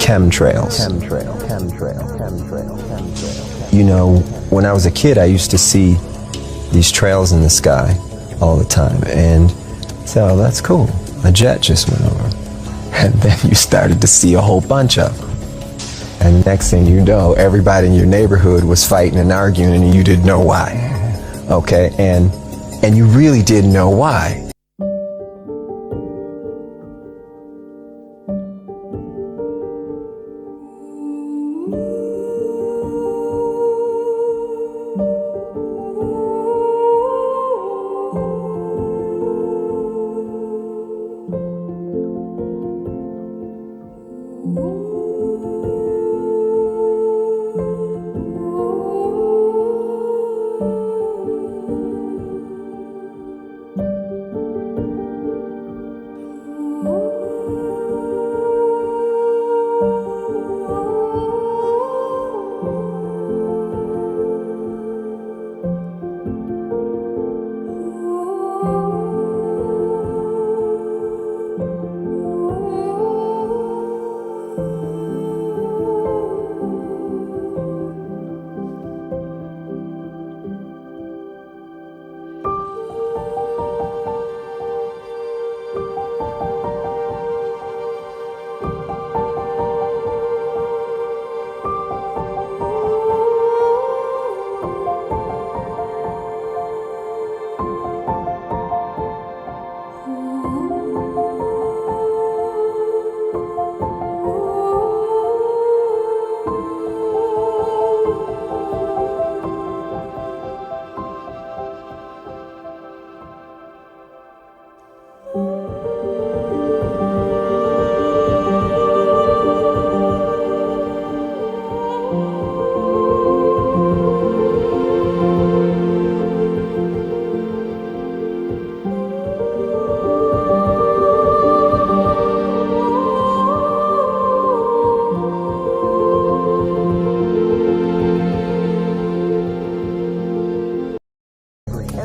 Chemtrails. You know, when I was a kid, I used to see these trails in the sky all the time, and so, oh, that's cool. A jet just went over. And then you started to see a whole bunch of them. And next thing you know, everybody in your neighborhood was fighting and arguing, and you didn't know why. Okay, and you really didn't know why.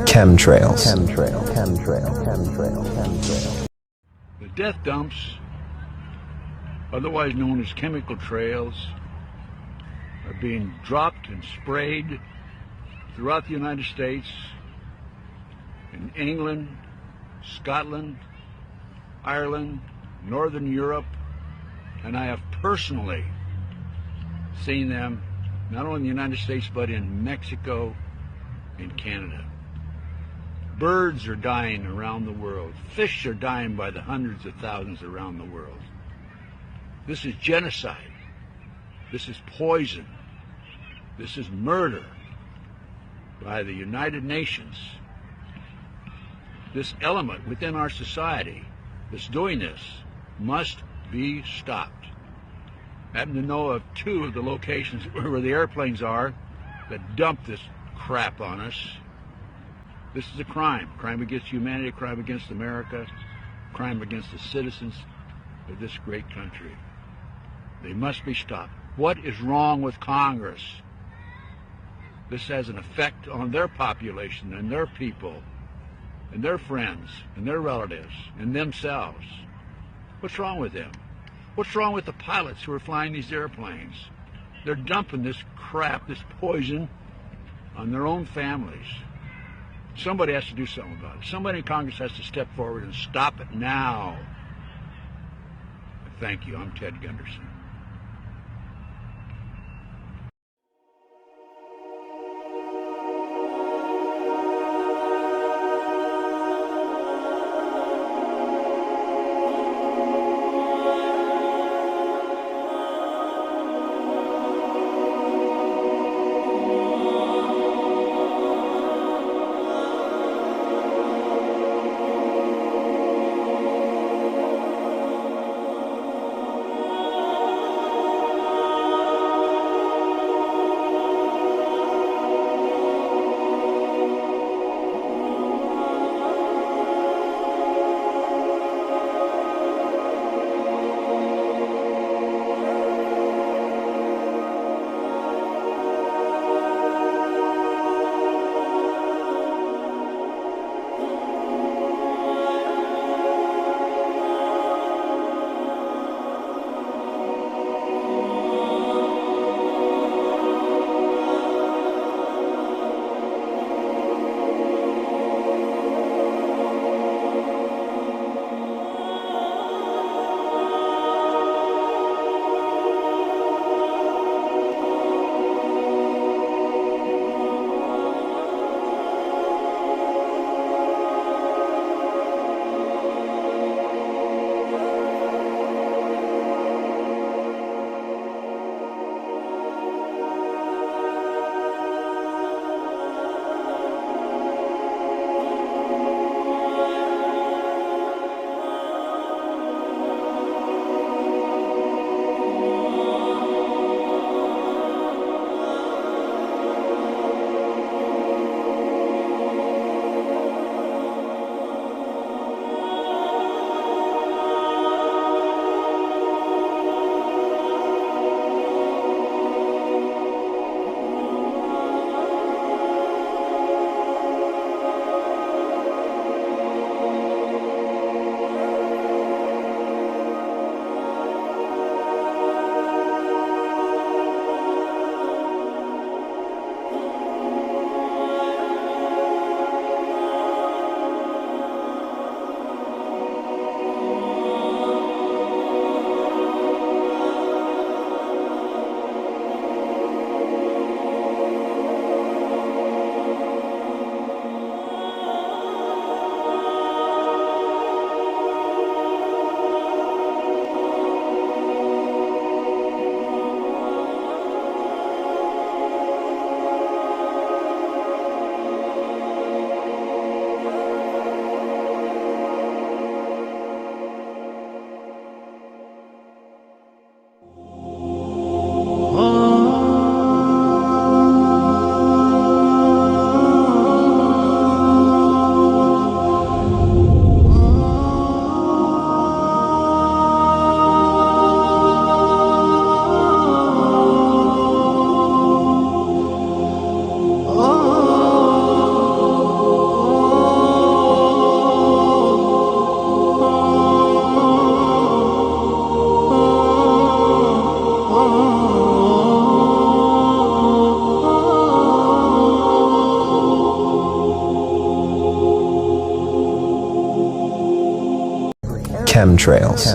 Chemtrails. The death dumps, otherwise known as chemical trails, are being dropped and sprayed throughout the United States, in England, Scotland, Ireland, Northern Europe, and I have personally seen them not only in the United States but in Mexico and Canada. Birds are dying around the world. Fish are dying by the hundreds of thousands around the world. This is genocide. This is poison. This is murder by the United Nations. This element within our society that's doing this must be stopped. I happen to know of two of the locations where the airplanes are that dump this crap on us. This is a crime against humanity, a crime against America, a crime against the citizens of this great country. They must be stopped. What is wrong with Congress? This has an effect on their population and their people and their friends and their relatives and themselves. What's wrong with them? What's wrong with the pilots who are flying these airplanes? They're dumping this crap, this poison, on their own families. Somebody has to do something about it. Somebody in Congress has to step forward and stop it now. Thank you. I'm Ted Gunderson. Chemtrails.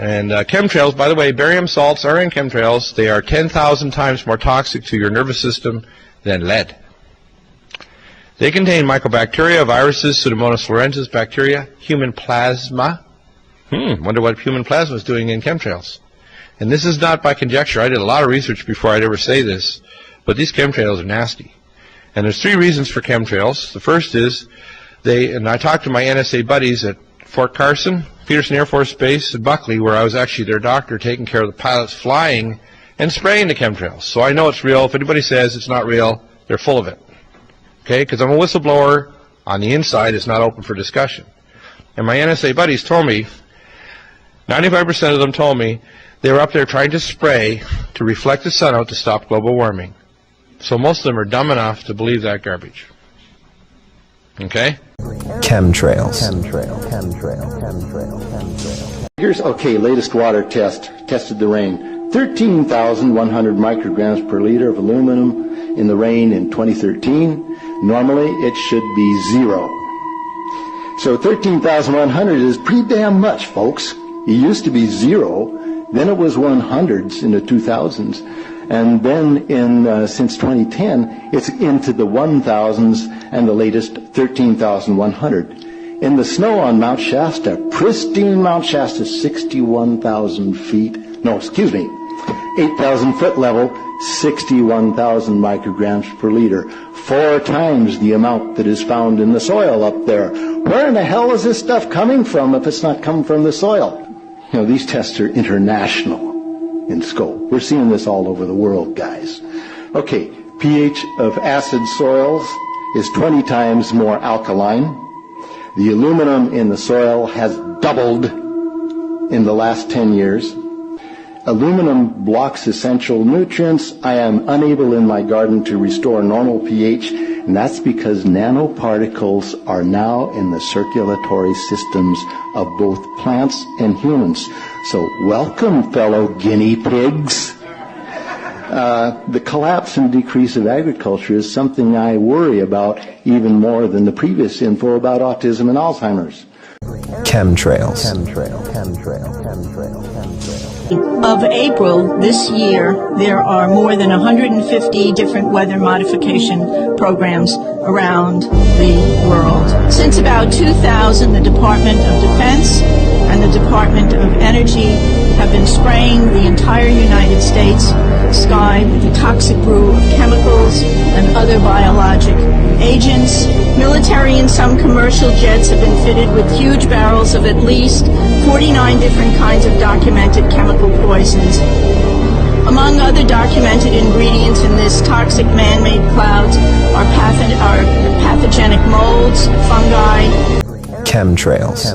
And chemtrails, by the way, barium salts are in chemtrails. They are 10,000 times more toxic to your nervous system than lead. They contain mycobacteria, viruses, Pseudomonas florensis bacteria, human plasma. Wonder what human plasma is doing in chemtrails. And this is not by conjecture. I did a lot of research before I'd ever say this, but these chemtrails are nasty. And there's 3 reasons for chemtrails. The first is and I talked to my NSA buddies at Fort Carson, Peterson Air Force Base, and Buckley, where I was actually their doctor taking care of the pilots flying and spraying the chemtrails. So I know it's real. If anybody says it's not real, they're full of it. Okay, because I'm a whistleblower. On the inside, it's not open for discussion. And my NSA buddies told me, 95% of them told me, they were up there trying to spray to reflect the sun out to stop global warming. So most of them are dumb enough to believe that garbage. Okay? Chemtrails. Here's, okay, latest water test. Tested the rain. 13,100 micrograms per liter of aluminum in the rain in 2013. Normally, it should be 0. So 13,100 is pretty damn much, folks. It used to be 0, then it was 100s in the 2000s, and then since 2010, it's into the 1,000s and the latest 13,100. In the snow on Mount Shasta, pristine Mount Shasta, 61,000 feet, no, excuse me, 8,000 foot level, 61,000 micrograms per liter, 4 times the amount that is found in the soil up there. Where in the hell is this stuff coming from if it's not coming from the soil? You know, these tests are international in scope. We're seeing this all over the world, guys. Okay, pH of acid soils is 20 times more alkaline. The aluminum in the soil has doubled in the last 10 years. Aluminum blocks essential nutrients. I am unable in my garden to restore normal pH, and that's because nanoparticles are now in the circulatory systems of both plants and humans. So welcome, fellow guinea pigs. The collapse and decrease of agriculture is something I worry about even more than the previous info about autism and Alzheimer's. Chemtrails. Of April this year, there are more than 150 different weather modification programs around the world. Since about 2000, the Department of Defense and the Department of Energy have been spraying the entire United States sky with the toxic brew of chemicals and other biologic agents. Military and some commercial jets have been fitted with huge barrels of at least 49 different kinds of documented chemical poisons. Among other documented ingredients in this toxic man-made clouds are pathogenic molds, fungi. Chemtrails.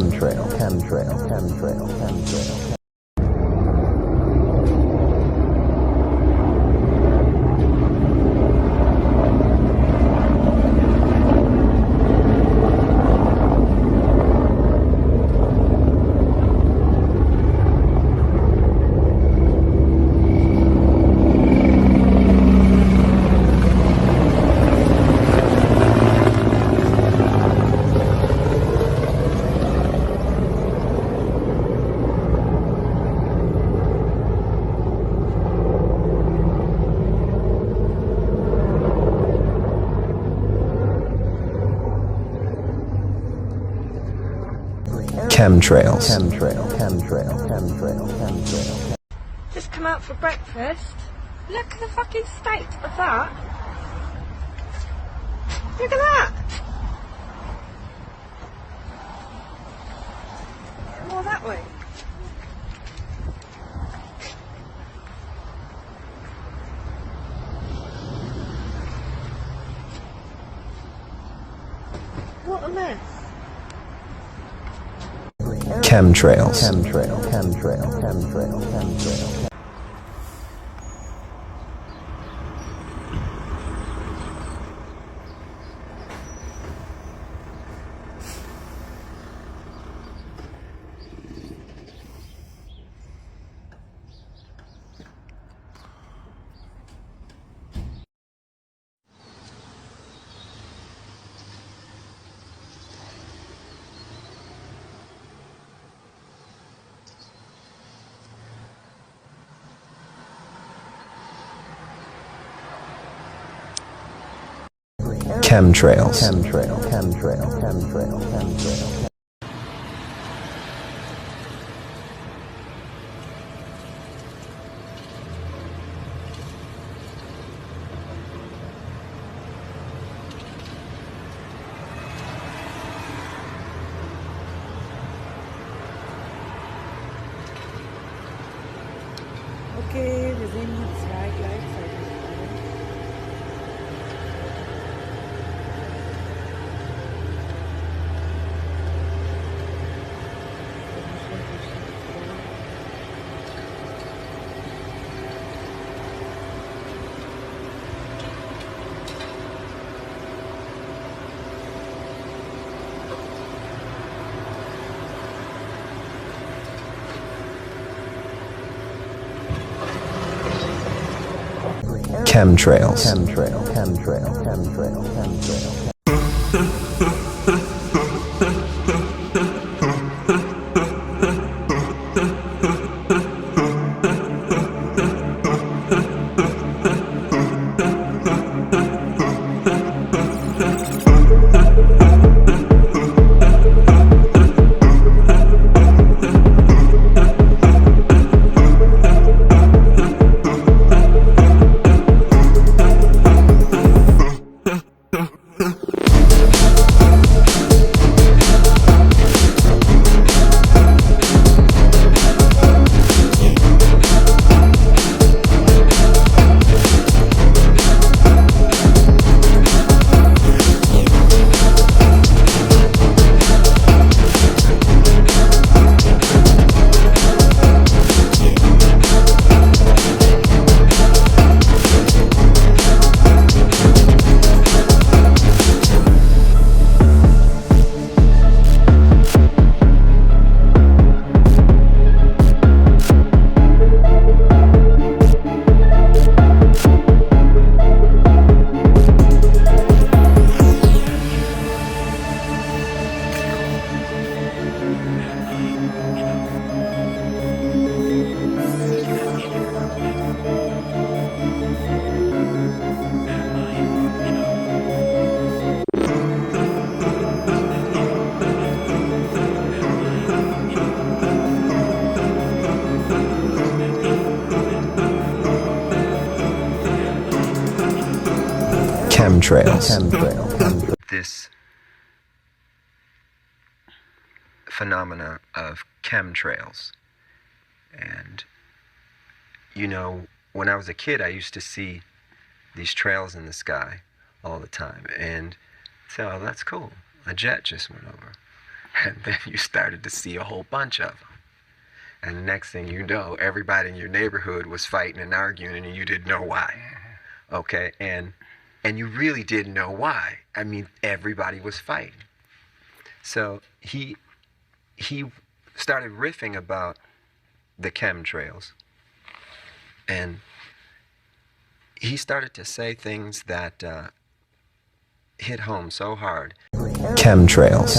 Chemtrails. Just come out for breakfast. Look at the fucking state of that. Look at that. More that way. What a mess. Chemtrails. Chemtrails. Okay, wir sehen hier zwei gleichzeitig. Chemtrails. Chemtrails. This phenomena of chemtrails. And, you know, when I was a kid, I used to see these trails in the sky all the time. And so, oh, that's cool. A jet just went over. And then you started to see a whole bunch of them. And the next thing you know, everybody in your neighborhood was fighting and arguing, and you didn't know why. Okay? And you really didn't know why. I mean, everybody was fighting. So he started riffing about the chemtrails. And he started to say things that hit home so hard. Chemtrails.